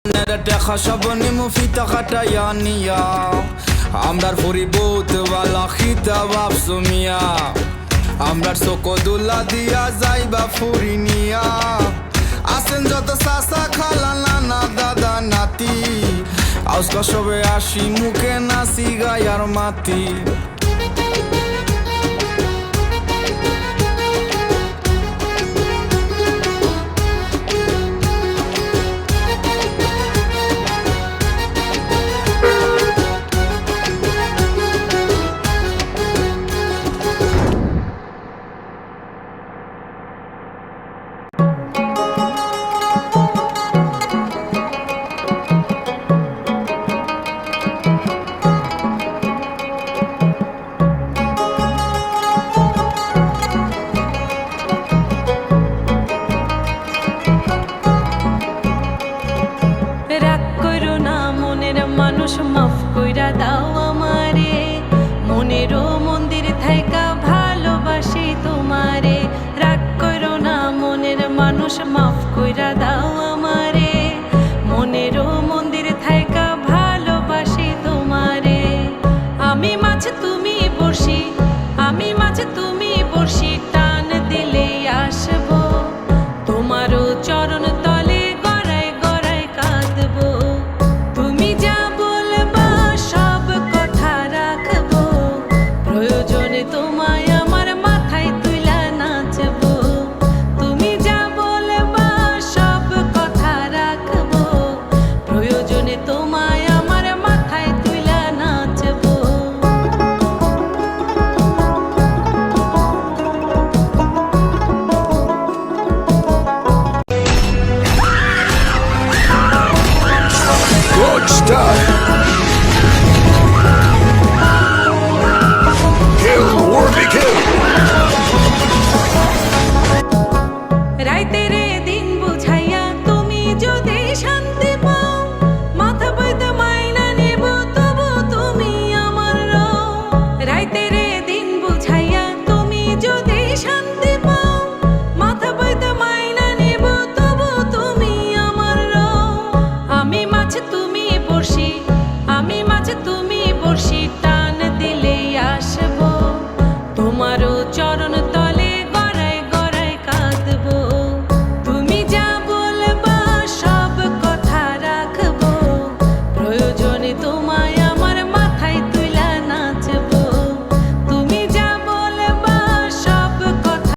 দেখা সব নিমু ফিতা কাটাইয়া নিয়া আমরার পরিবোধ ওয়ালা খিতা বাপসু মিয়া আমরার চকদুল্লা দিয়া যাইবা ফুরি নিয়া আসেন যত চাচা খালা নানা দাদা নাতি আজকা সবে আসি মুখে নাচি গায়ার মাতি রাগ করো না মনের মানুষ মাফ কইরা দাও আমারে